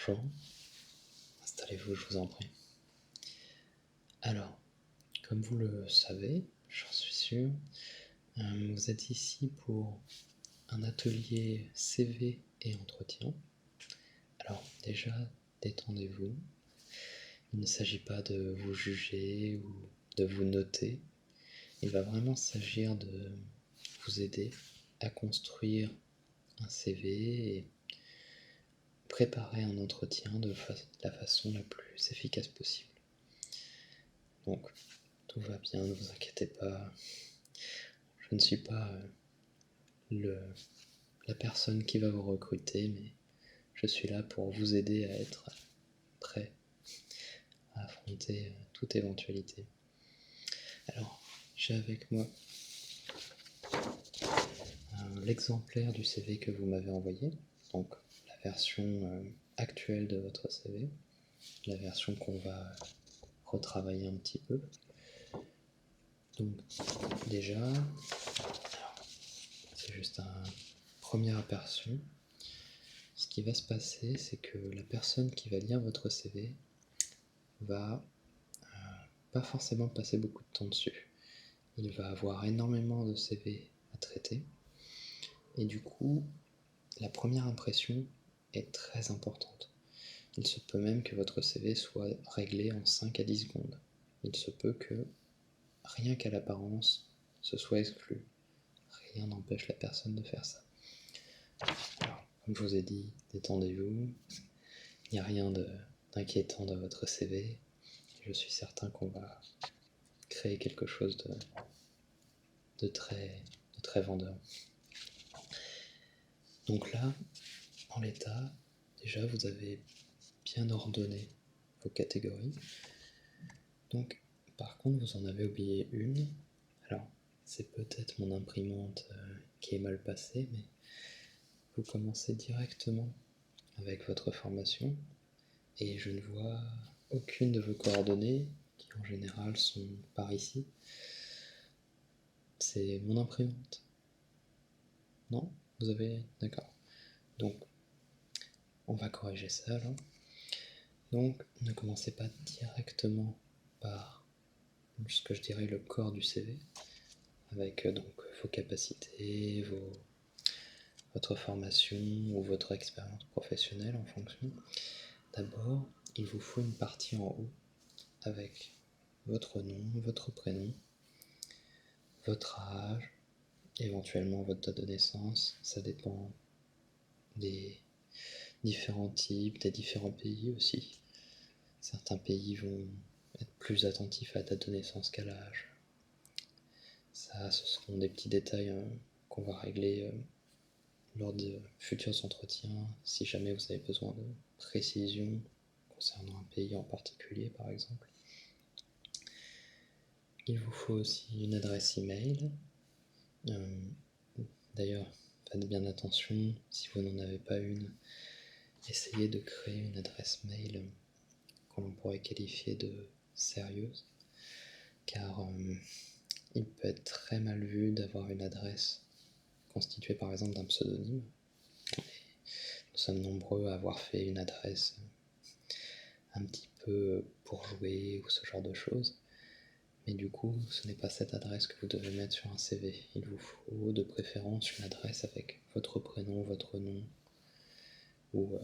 Bonjour, installez-vous, je vous en prie. Alors, comme vous le savez, j'en suis sûr, vous êtes ici pour un atelier CV et entretien. Alors déjà, détendez-vous. Il ne s'agit pas de vous juger ou de vous noter. Il va vraiment s'agir de vous aider à construire un CV et préparer un entretien de la façon la plus efficace possible. Donc, tout va bien, ne vous inquiétez pas. Je ne suis pas la personne qui va vous recruter, mais je suis là pour vous aider à être prêt à affronter toute éventualité. Alors, j'ai avec moi l'exemplaire du CV que vous m'avez envoyé, donc la version actuelle de votre CV, la version qu'on va retravailler un petit peu. Donc déjà, c'est juste un premier aperçu. Ce qui va se passer, c'est que la personne qui va lire votre CV va pas forcément passer beaucoup de temps dessus. Il va avoir énormément de CV à traiter. Et du coup, la première impression est très importante. Il se peut même que votre CV soit réglé en 5 à 10 secondes. Il se peut que, rien qu'à l'apparence, ce soit exclu. Rien n'empêche la personne de faire ça. Alors, comme je vous ai dit, détendez-vous. Il n'y a rien d'inquiétant dans votre CV. Je suis certain qu'on va créer quelque chose de très vendeur. Donc là, en l'état, déjà vous avez bien ordonné vos catégories. Donc, par contre, vous en avez oublié une. Alors, c'est peut-être mon imprimante qui est mal passée, mais vous commencez directement avec votre formation et je ne vois aucune de vos coordonnées qui en général sont par ici. C'est mon imprimante. Non? Vous avez... D'accord. Donc, on va corriger ça alors. Donc, ne commencez pas directement par ce que je dirais le corps du CV, avec donc vos capacités, votre formation ou votre expérience professionnelle en fonction. D'abord, il vous faut une partie en haut avec votre nom, votre prénom, votre âge, éventuellement votre date de naissance. Ça dépend des différents types, des différents pays aussi. Certains pays vont être plus attentifs à la date de naissance qu'à l'âge. Ça, ce seront des petits détails qu'on va régler lors de futurs entretiens, si jamais vous avez besoin de précision concernant un pays en particulier, par exemple. Il vous faut aussi une adresse email. D'ailleurs, faites bien attention, si vous n'en avez pas une, essayez de créer une adresse mail qu'on pourrait qualifier de sérieuse, car il peut être très mal vu d'avoir une adresse constituée par exemple d'un pseudonyme. Nous sommes nombreux à avoir fait une adresse un petit peu pour jouer ou ce genre de choses. Mais du coup, ce n'est pas cette adresse que vous devez mettre sur un CV. Il vous faut de préférence une adresse avec votre prénom, votre nom, ou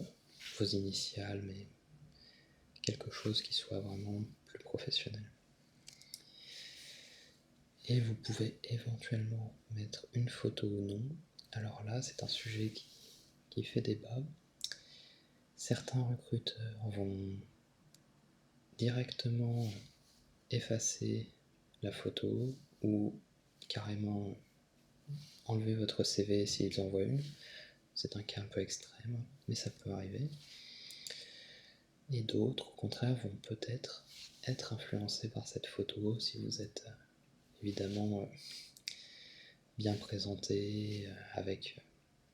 vos initiales, mais quelque chose qui soit vraiment plus professionnel. Et vous pouvez éventuellement mettre une photo ou non. Alors là, c'est un sujet qui fait débat. Certains recruteurs vont directement effacer la photo ou carrément enlever votre CV s'ils envoient une. C'est un cas un peu extrême, mais ça peut arriver. Et d'autres, au contraire, vont peut-être être influencés par cette photo si vous êtes évidemment bien présenté, avec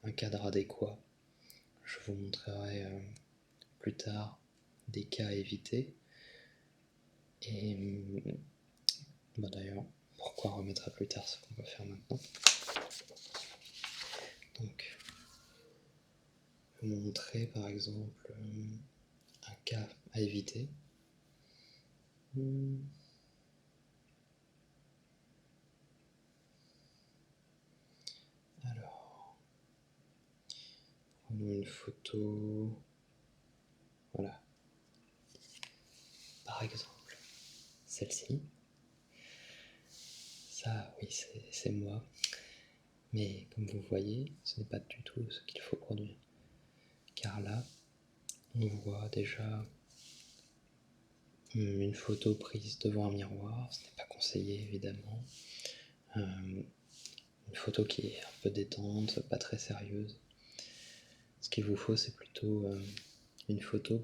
un cadre adéquat. Je vous montrerai plus tard des cas à éviter. Et d'ailleurs, pourquoi remettre à plus tard ce qu'on va faire maintenant. Donc, vous montrer par exemple un cas à éviter. Alors, prenons une photo. Voilà. Par exemple, celle-ci. Ça, oui, c'est moi. Mais comme vous voyez, ce n'est pas du tout ce qu'il faut produire. Car là, on voit déjà une photo prise devant un miroir. Ce n'est pas conseillé, évidemment. Une photo qui est un peu détente, pas très sérieuse. Ce qu'il vous faut, c'est plutôt une photo.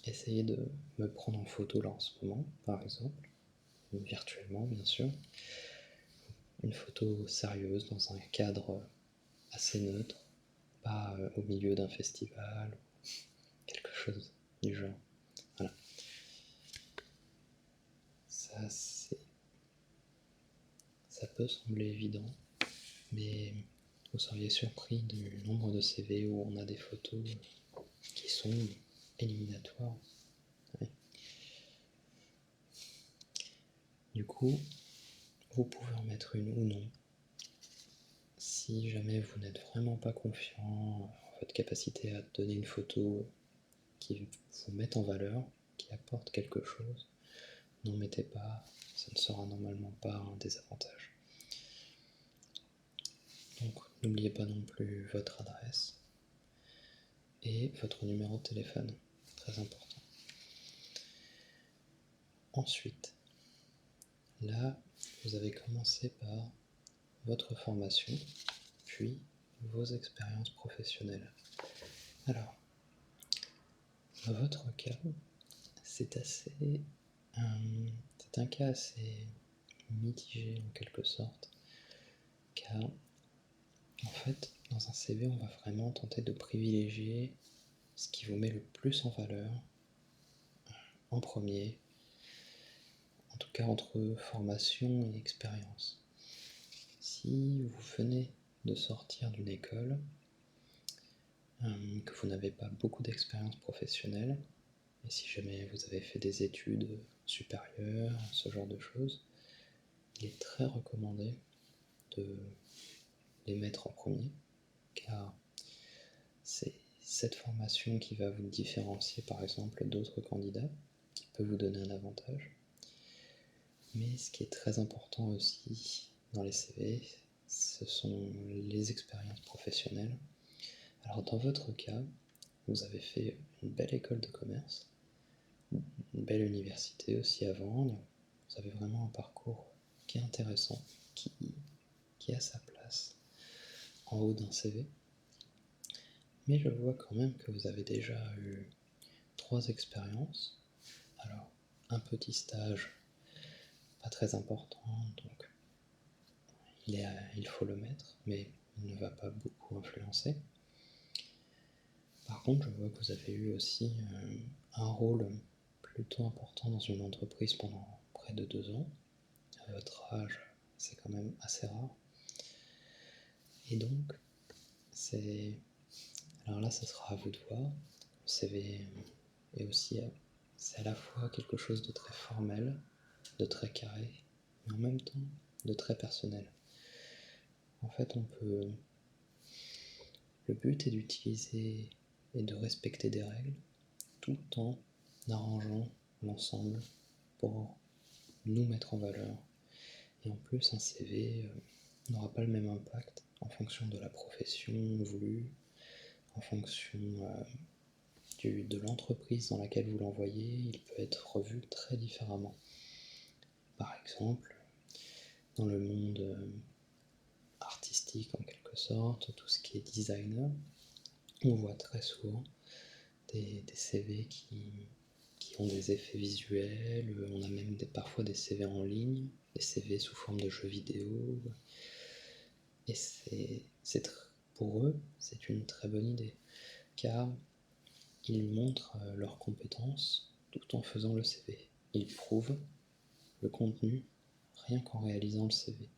Essayez de me prendre en photo là en ce moment, par exemple, virtuellement bien sûr. Une photo sérieuse dans un cadre assez neutre, pas au milieu d'un festival ou quelque chose du genre. Voilà. Ça peut sembler évident, mais vous seriez surpris du nombre de CV où on a des photos qui sont éliminatoires. Ouais. Du coup, vous pouvez en mettre une ou non. Si jamais vous n'êtes vraiment pas confiant en votre capacité à donner une photo qui vous mette en valeur, qui apporte quelque chose, n'en mettez pas, ça ne sera normalement pas un désavantage. Donc n'oubliez pas non plus votre adresse et votre numéro de téléphone, très important. Ensuite, là, vous avez commencé par votre formation, puis vos expériences professionnelles. Alors, dans votre cas, c'est un cas assez mitigé en quelque sorte, car en fait, dans un CV, on va vraiment tenter de privilégier ce qui vous met le plus en valeur en premier, en tout cas entre formation et expérience. Si vous venez de sortir d'une école, que vous n'avez pas beaucoup d'expérience professionnelle, et si jamais vous avez fait des études supérieures, ce genre de choses, il est très recommandé de les mettre en premier, car c'est cette formation qui va vous différencier par exemple d'autres candidats, qui peut vous donner un avantage. Mais ce qui est très important aussi dans les CV, ce sont les expériences professionnelles. Alors dans votre cas, vous avez fait une belle école de commerce, une belle université aussi avant, donc vous avez vraiment un parcours qui est intéressant, qui a sa place en haut d'un CV. Mais je vois quand même que vous avez déjà eu 3 expériences. Alors, un petit stage, pas très important, donc il faut le mettre, mais il ne va pas beaucoup influencer. Par contre, je vois que vous avez eu aussi un rôle plutôt important dans une entreprise pendant près de 2 ans. À votre âge, c'est quand même assez rare. Et donc, alors là, ça sera à vous de voir. Le CV est aussi, c'est à la fois quelque chose de très formel, de très carré, mais en même temps de très personnel. En fait, le but est d'utiliser et de respecter des règles tout en arrangeant l'ensemble pour nous mettre en valeur. Et en plus, un CV n'aura pas le même impact en fonction de la profession voulue, en fonction de l'entreprise dans laquelle vous l'envoyez. Il peut être revu très différemment. Par exemple, dans le monde artistique en quelque sorte, tout ce qui est designer, on voit très souvent des CV qui ont des effets visuels, on a même parfois des CV en ligne, des CV sous forme de jeux vidéo, et pour eux, c'est une très bonne idée, car ils montrent leurs compétences tout en faisant le CV. Ils prouvent le contenu rien qu'en réalisant le CV.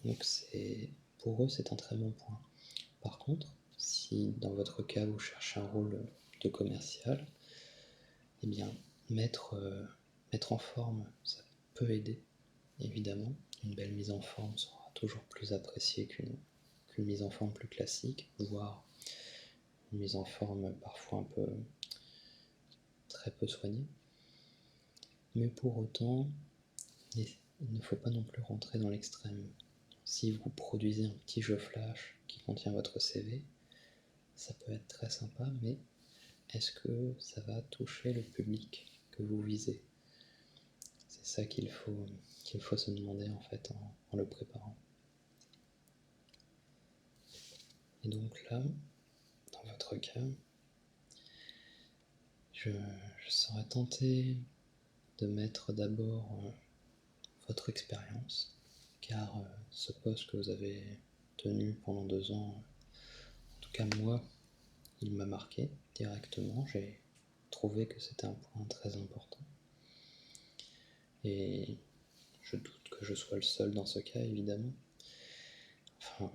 Donc pour eux, c'est un très bon point. Par contre, si dans votre cas vous cherchez un rôle de commercial, eh bien, mettre en forme, ça peut aider, évidemment. Une belle mise en forme sera toujours plus appréciée qu'une mise en forme plus classique, voire une mise en forme parfois un peu très peu soignée. Mais pour autant, il ne faut pas non plus rentrer dans l'extrême. Si vous produisez un petit jeu flash qui contient votre CV, ça peut être très sympa, mais est-ce que ça va toucher le public que vous visez? C'est ça qu'il faut se demander en fait en le préparant. Et donc là, dans votre cas, je serais tenté de mettre d'abord votre expérience, car ce poste que vous avez tenu pendant 2 ans, en tout cas moi, il m'a marqué directement. J'ai trouvé que c'était un point très important. Et je doute que je sois le seul dans ce cas, évidemment. Enfin,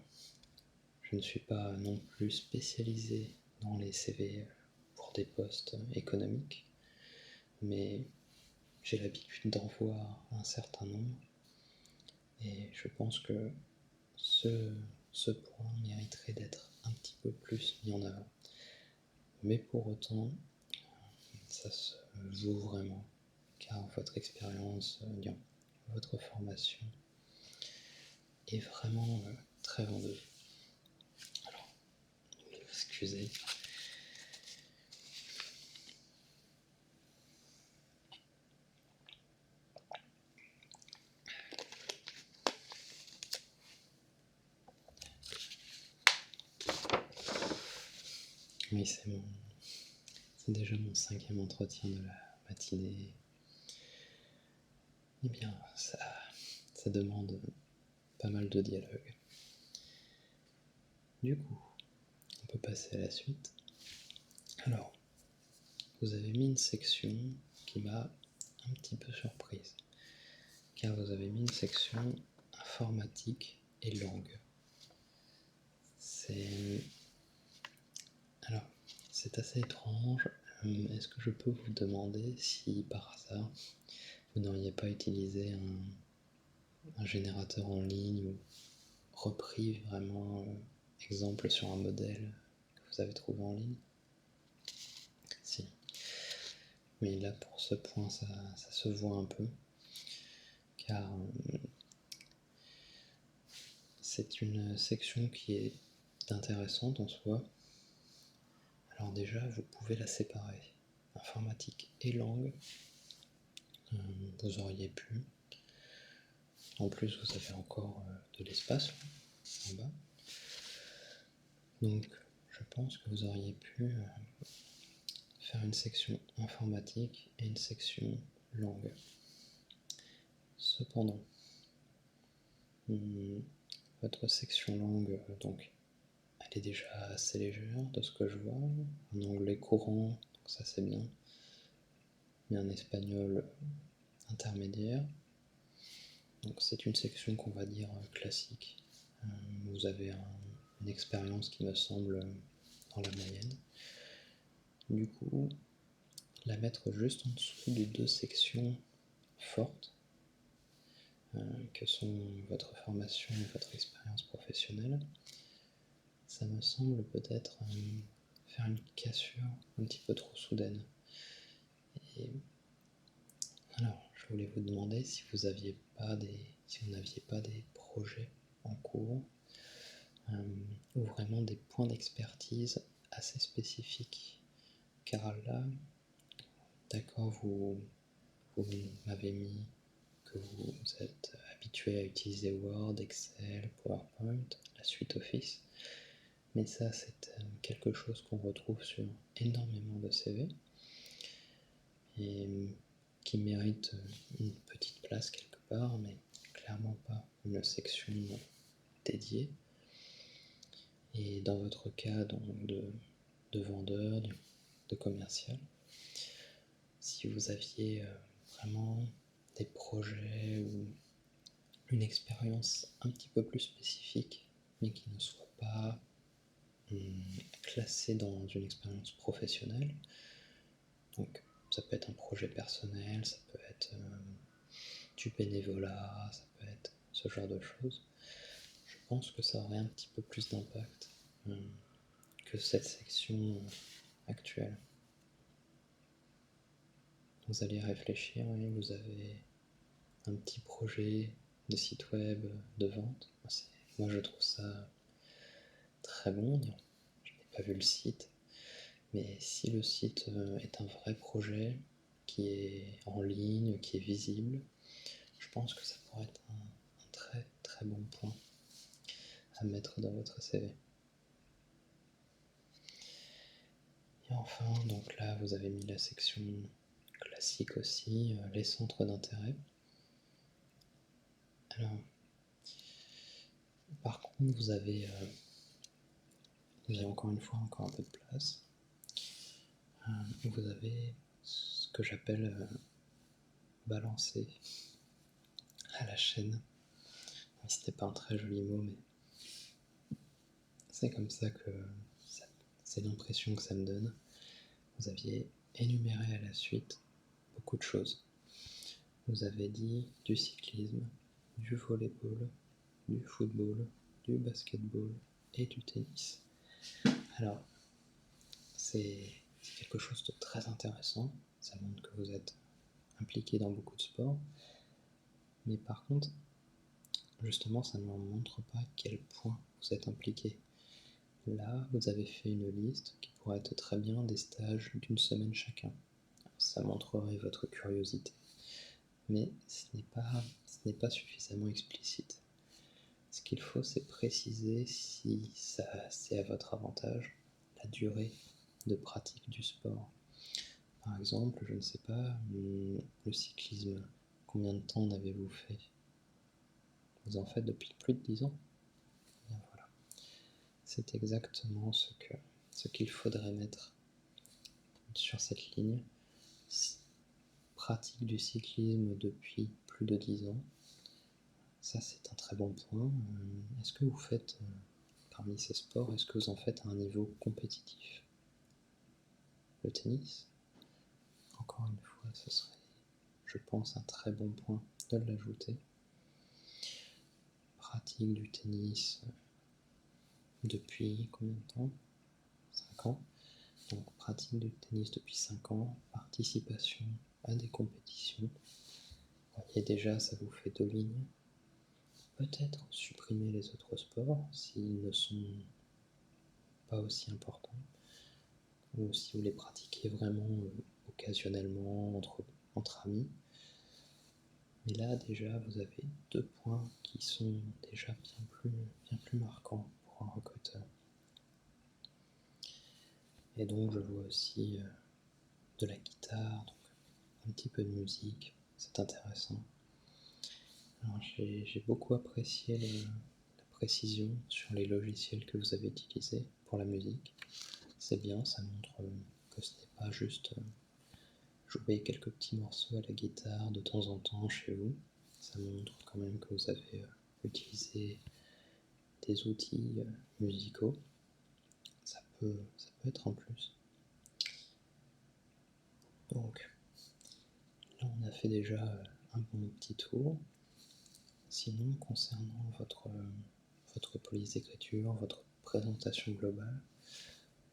je ne suis pas non plus spécialisé dans les CV pour des postes économiques, mais j'ai l'habitude d'en voir un certain nombre. Et je pense que ce point mériterait d'être un petit peu plus mis en avant. Mais pour autant, ça se vaut vraiment, car votre expérience, votre formation est vraiment très vendeuse. Alors, excusez. Oui, c'est déjà mon 5e entretien de la matinée. Eh bien, ça demande pas mal de dialogue. Du coup, on peut passer à la suite. Alors, vous avez mis une section qui m'a un petit peu surprise, car vous avez mis une section informatique et langue. C'est assez étrange. Est-ce que je peux vous demander si par hasard vous n'auriez pas utilisé un générateur en ligne ou repris vraiment exemple sur un modèle que vous avez trouvé en ligne? Si. Mais là, pour ce point, ça se voit un peu, car c'est une section qui est intéressante en soi. Alors déjà, vous pouvez la séparer. Informatique et langue, vous auriez pu. En plus, vous avez encore de l'espace en bas. Donc, je pense que vous auriez pu faire une section informatique et une section langue. Cependant, votre section langue, donc, elle est déjà assez légère de ce que je vois. Un anglais courant, donc ça c'est bien. Mais un espagnol intermédiaire. Donc c'est une section qu'on va dire classique. Vous avez une expérience qui me semble dans la moyenne. Du coup, la mettre juste en dessous de 2 sections fortes, que sont votre formation et votre expérience professionnelle, ça me semble peut-être faire une cassure un petit peu trop soudaine. Et alors, je voulais vous demander si vous n'aviez pas des projets en cours ou vraiment des points d'expertise assez spécifiques. Car là, d'accord, vous m'avez mis que vous êtes habitué à utiliser Word, Excel, PowerPoint, la suite Office. Mais ça, c'est quelque chose qu'on retrouve sur énormément de CV et qui mérite une petite place quelque part, mais clairement pas une section dédiée. Et dans votre cas donc de vendeur, de commercial, si vous aviez vraiment des projets ou une expérience un petit peu plus spécifique, mais qui ne soit pas classé dans une expérience professionnelle. Donc ça peut être un projet personnel, ça peut être du bénévolat, ça peut être ce genre de choses. Je pense que ça aurait un petit peu plus d'impact que cette section actuelle. Vous allez réfléchir et vous avez un petit projet de site web de vente. Moi je trouve ça très bon. Je n'ai pas vu le site, mais si le site est un vrai projet qui est en ligne, qui est visible, je pense que ça pourrait être un très très bon point à mettre dans votre CV. Et enfin, donc là vous avez mis la section classique aussi, les centres d'intérêt. Alors, par contre, vous avez encore une fois encore un peu de place. Vous avez ce que j'appelle balancer à la chaîne. C'était pas un très joli mot, mais c'est comme ça que c'est l'impression que ça me donne. Vous aviez énuméré à la suite beaucoup de choses. Vous avez dit du cyclisme, du volleyball, du football, du basketball et du tennis. Alors, c'est quelque chose de très intéressant. Ça montre que vous êtes impliqué dans beaucoup de sports. Mais par contre, justement, ça ne montre pas à quel point vous êtes impliqué. Là, vous avez fait une liste qui pourrait être très bien des stages d'une semaine chacun. Ça montrerait votre curiosité. Mais ce n'est pas suffisamment explicite. Ce qu'il faut, c'est préciser si c'est à votre avantage la durée de pratique du sport. Par exemple, je ne sais pas, le cyclisme, combien de temps en avez-vous fait? Vous en faites depuis plus de 10 ans? Bien voilà. C'est exactement ce qu'il faudrait mettre sur cette ligne. Pratique du cyclisme depuis plus de 10 ans. Ça, c'est un très bon point. Est-ce que vous faites, parmi ces sports, est-ce que vous en faites à un niveau compétitif? Le tennis? Encore une fois, ce serait, je pense, un très bon point de l'ajouter. Pratique du tennis depuis combien de temps? 5 ans. Donc pratique du tennis depuis 5 ans, participation à des compétitions. Vous voyez déjà, ça vous fait 2 lignes. Peut-être supprimer les autres sports s'ils ne sont pas aussi importants, ou si vous les pratiquez vraiment occasionnellement entre amis. Mais là déjà vous avez 2 points qui sont déjà bien plus marquants pour un recruteur. Et donc je vois aussi de la guitare, donc un petit peu de musique, c'est intéressant. Alors j'ai beaucoup apprécié la précision sur les logiciels que vous avez utilisés pour la musique. C'est bien, ça montre que ce n'est pas juste jouer quelques petits morceaux à la guitare de temps en temps chez vous. Ça montre quand même que vous avez utilisé des outils musicaux. Ça peut être un plus. Donc là on a fait déjà un bon petit tour. Sinon, concernant votre police d'écriture, votre présentation globale,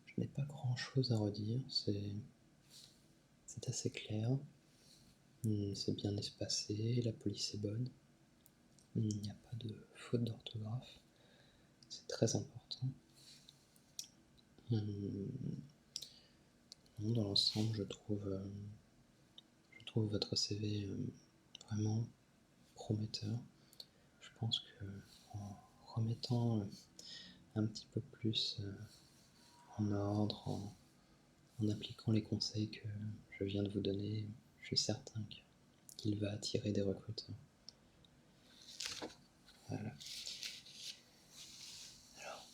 je n'ai pas grand chose à redire. C'est assez clair. C'est bien espacé, la police est bonne. Il n'y a pas de faute d'orthographe. C'est très important. Dans l'ensemble, je trouve votre CV vraiment prometteur. Je pense que en remettant un petit peu plus en ordre, en appliquant les conseils que je viens de vous donner, je suis certain qu'il va attirer des recruteurs. Voilà. Alors,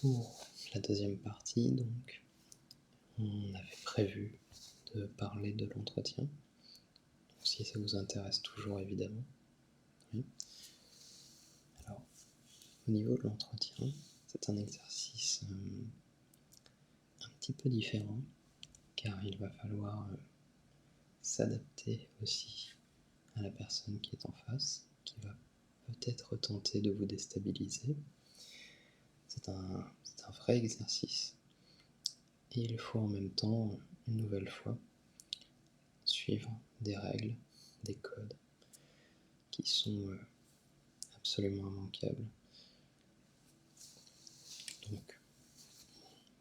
pour la deuxième partie, donc, on avait prévu de parler de l'entretien. Donc, si ça vous intéresse toujours, évidemment. Oui. Alors, au niveau de l'entretien, c'est un exercice un petit peu différent, car il va falloir s'adapter aussi à la personne qui est en face, qui va peut-être tenter de vous déstabiliser. C'est un vrai exercice. Et il faut en même temps, une nouvelle fois, suivre des règles, des codes qui sont absolument immanquables. Donc,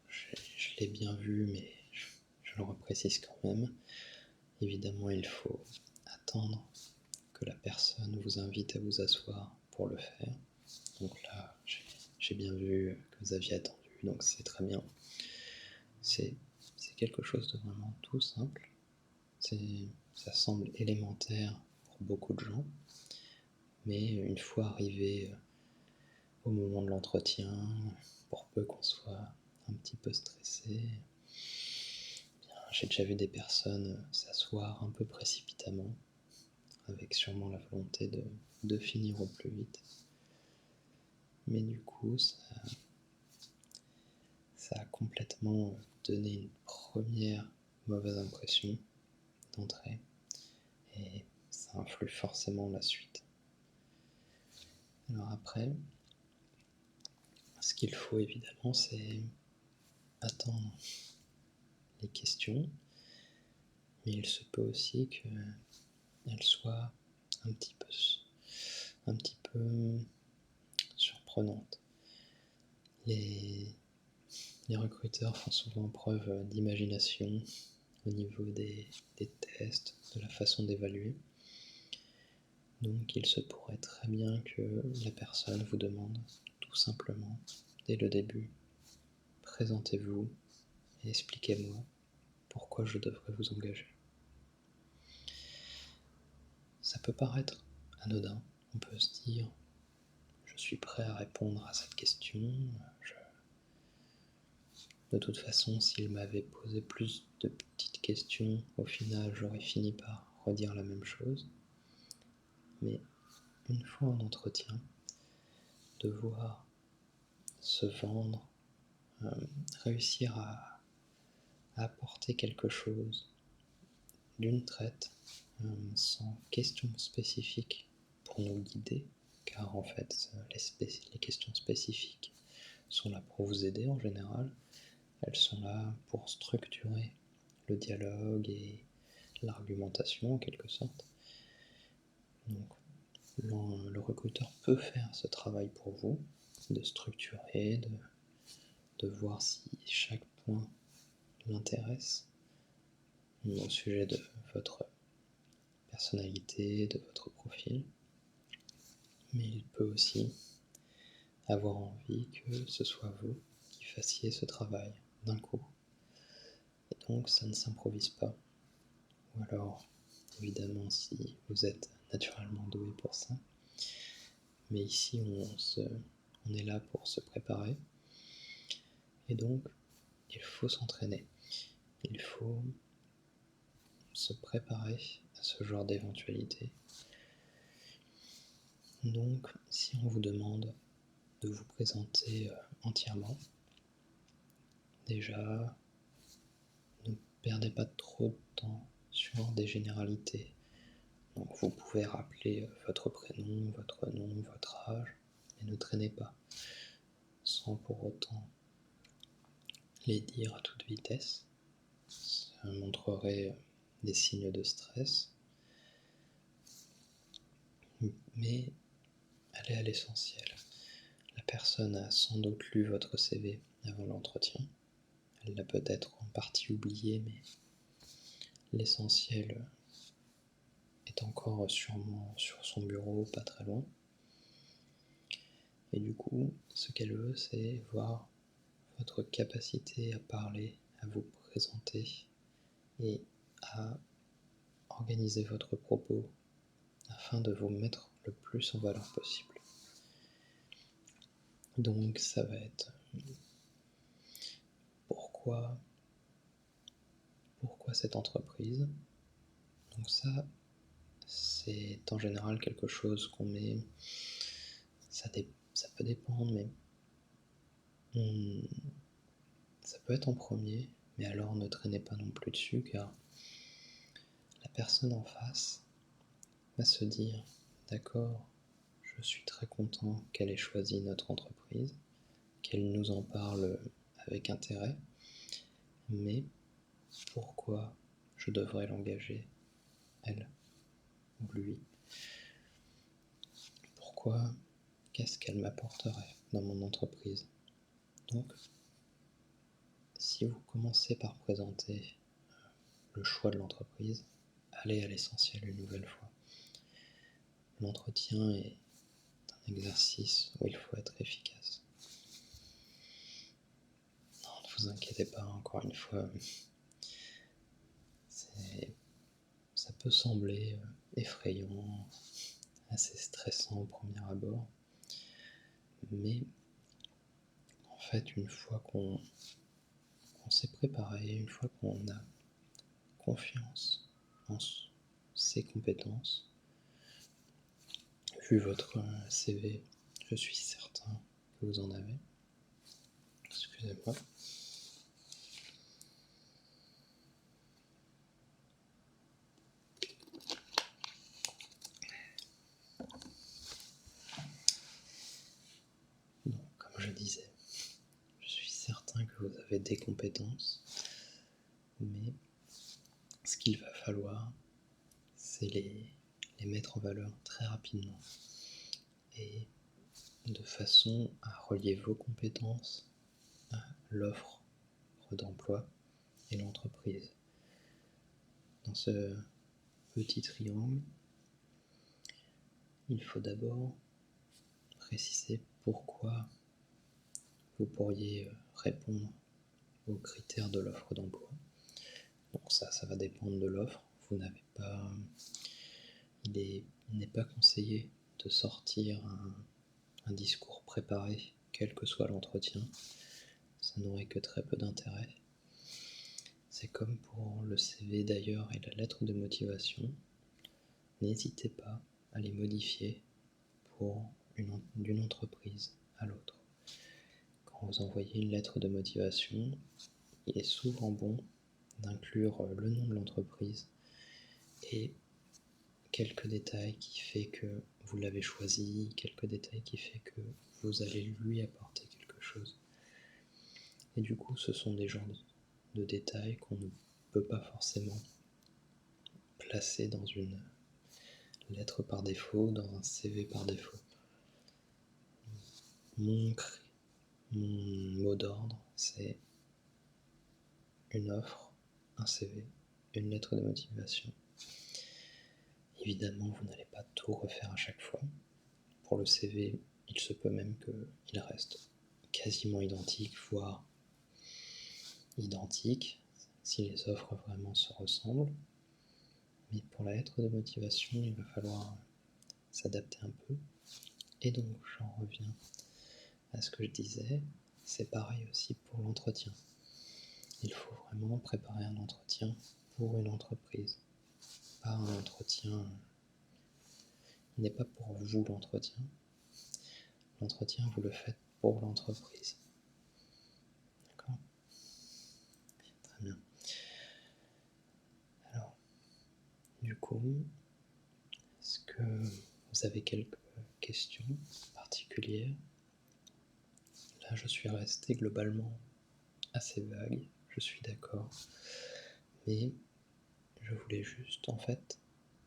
je l'ai bien vu, mais je le reprécise quand même. Évidemment, il faut attendre que la personne vous invite à vous asseoir pour le faire. Donc là, j'ai bien vu que vous aviez attendu, donc c'est très bien. C'est quelque chose de vraiment tout simple. Ça semble élémentaire pour beaucoup de gens, mais une fois arrivé au moment de l'entretien, pour peu qu'on soit un petit peu stressé, j'ai déjà vu des personnes s'asseoir un peu précipitamment, avec sûrement la volonté de finir au plus vite. Mais du coup, ça a complètement donné une première mauvaise impression d'entrée, et ça influe forcément la suite. Alors après, ce qu'il faut évidemment, c'est attendre les questions, mais il se peut aussi qu'elles soient un petit peu surprenantes. Les recruteurs font souvent preuve d'imagination au niveau des tests, de la façon d'évaluer. Donc il se pourrait très bien que la personne vous demande tout simplement, dès le début, présentez-vous et expliquez-moi pourquoi je devrais vous engager. Ça peut paraître anodin, on peut se dire, je suis prêt à répondre à cette question, de toute façon, s'il m'avait posé plus de petites questions, au final, j'aurais fini par redire la même chose. Mais une fois en entretien, devoir se vendre, réussir à apporter quelque chose d'une traite, sans questions spécifiques pour nous guider, car en fait, les questions spécifiques sont là pour vous aider en général. Elles sont là pour structurer le dialogue et l'argumentation en quelque sorte. Donc le recruteur peut faire ce travail pour vous, de structurer, de voir si chaque point l'intéresse au sujet de votre personnalité, de votre profil. Mais il peut aussi avoir envie que ce soit vous qui fassiez ce travail d'un coup. Et donc ça ne s'improvise pas. Ou alors, évidemment, si vous êtes naturellement doué pour ça. Mais ici, on est là pour se préparer. Et donc, il faut s'entraîner. Il faut se préparer à ce genre d'éventualité. Donc, si on vous demande de vous présenter entièrement, déjà, ne perdez pas trop de temps sur des généralités. Donc, vous pouvez rappeler votre prénom, votre nom, votre âge, et ne traînez pas, sans pour autant les dire à toute vitesse. Ça montrerait des signes de stress. Mais allez à l'essentiel. La personne a sans doute lu votre CV avant l'entretien. Elle l'a peut-être en partie oublié, mais l'essentiel est encore sûrement sur son bureau, pas très loin. Et du coup, ce qu'elle veut, c'est voir votre capacité à parler, à vous présenter et à organiser votre propos afin de vous mettre le plus en valeur possible. Donc ça va être pourquoi cette entreprise. Donc ça, c'est en général quelque chose qu'on met, ça peut dépendre, mais Ça peut être en premier, mais alors ne traînez pas non plus dessus, car la personne en face va se dire: d'accord, je suis très content qu'elle ait choisi notre entreprise, qu'elle nous en parle avec intérêt, mais pourquoi je devrais l'engager, elle ou lui? Pourquoi? Qu'est-ce qu'elle m'apporterait dans mon entreprise? Donc, si vous commencez par présenter le choix de l'entreprise, allez à l'essentiel une nouvelle fois. L'entretien est un exercice où il faut être efficace. Non, ne vous inquiétez pas, encore une fois, ça peut sembler effrayant, assez stressant au premier abord, mais en fait, une fois qu'on s'est préparé, une fois qu'on a confiance en ses compétences, vu votre CV, je suis certain que vous en avez. Excusez-moi. Donc, comme je disais, je suis certain que vous avez des compétences, mais ce qu'il va falloir, c'est les mettre en valeur très rapidement et de façon à relier vos compétences à l'offre d'emploi et l'entreprise. Dans ce petit triangle, il faut d'abord préciser pourquoi vous pourriez répondre aux critères de l'offre d'emploi. Donc ça va dépendre de l'offre. Vous n'avez pas, il n'est pas conseillé de sortir un discours préparé, quel que soit l'entretien. Ça n'aurait que très peu d'intérêt. C'est comme pour le CV d'ailleurs et la lettre de motivation. N'hésitez pas à les modifier d'une entreprise à l'autre. Quand vous envoyez une lettre de motivation, il est souvent bon d'inclure le nom de l'entreprise et quelques détails qui fait que vous l'avez choisi, quelques détails qui fait que vous allez lui apporter quelque chose. Et du coup, ce sont des genres de détails qu'on ne peut pas forcément placer dans une lettre par défaut, dans un CV par défaut. Mon mot d'ordre, c'est une offre, un CV, une lettre de motivation. Évidemment, vous n'allez pas tout refaire à chaque fois. Pour le CV, il se peut même qu'il reste quasiment identique, voire identique, si les offres vraiment se ressemblent. Mais pour la lettre de motivation, il va falloir s'adapter un peu. Et donc, j'en reviens à ce que je disais, c'est pareil aussi pour l'entretien. Il faut vraiment préparer un entretien pour une entreprise, pas un entretien. Il n'est pas pour vous l'entretien. L'entretien, vous le faites pour l'entreprise. D'accord ? Très bien. Alors, du coup, est-ce que vous avez quelques questions particulières ? Là, je suis resté globalement assez vague, je suis d'accord. Mais je voulais juste, en fait,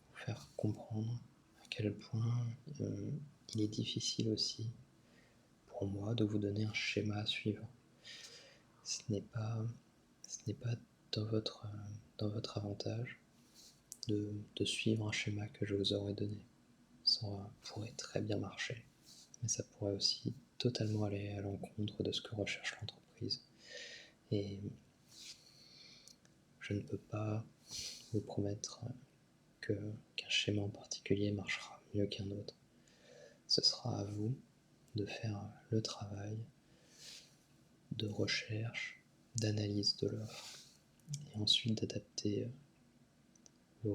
vous faire comprendre à quel point il est difficile aussi pour moi de vous donner un schéma à suivre. Ce n'est pas dans votre avantage de suivre un schéma que je vous aurais donné. Ça pourrait très bien marcher, mais ça pourrait aussi totalement aller à l'encontre de ce que recherche l'entreprise. Et je ne peux pas vous promettre qu'un schéma en particulier marchera mieux qu'un autre. Ce sera à vous de faire le travail de recherche, d'analyse de l'offre, et ensuite d'adapter pas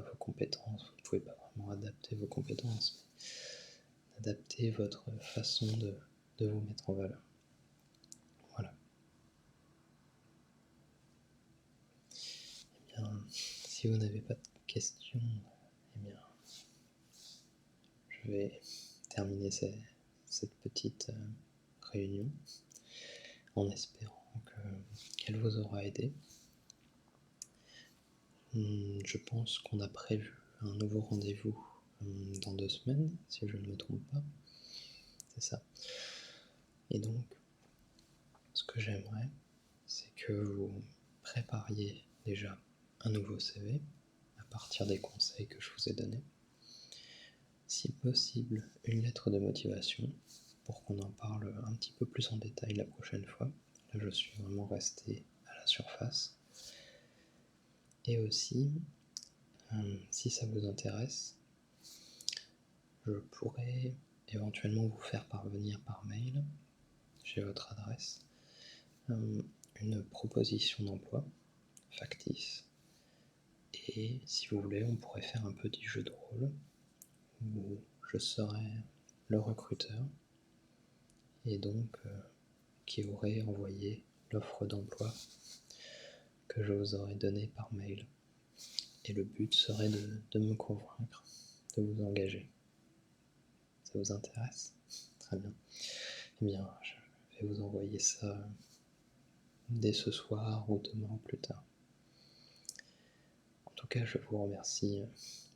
vos compétences, vous ne pouvez pas vraiment adapter vos compétences, mais d'adapter votre façon de vous mettre en valeur. Voilà. Eh bien, si vous n'avez pas de questions, eh bien, je vais terminer cette petite réunion en espérant qu'elle vous aura aidé. Je pense qu'on a prévu un nouveau rendez-vous dans 2 semaines, si je ne me trompe pas. C'est ça. Et donc, ce que j'aimerais, c'est que vous prépariez déjà un nouveau CV à partir des conseils que je vous ai donnés. Si possible, une lettre de motivation pour qu'on en parle un petit peu plus en détail la prochaine fois. Là, je suis vraiment resté à la surface. Et aussi, si ça vous intéresse, je pourrais éventuellement vous faire parvenir par mail, j'ai votre adresse, une proposition d'emploi factice. Et si vous voulez, on pourrait faire un petit jeu de rôle où je serais le recruteur et donc qui aurait envoyé l'offre d'emploi que je vous aurais donnée par mail. Et le but serait de me convaincre de vous engager. Ça vous intéresse? Très bien. Eh bien, je vais vous envoyer ça dès ce soir ou demain ou plus tard. En tout cas, je vous remercie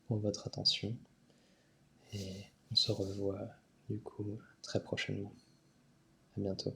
pour votre attention et on se revoit du coup très prochainement. À bientôt.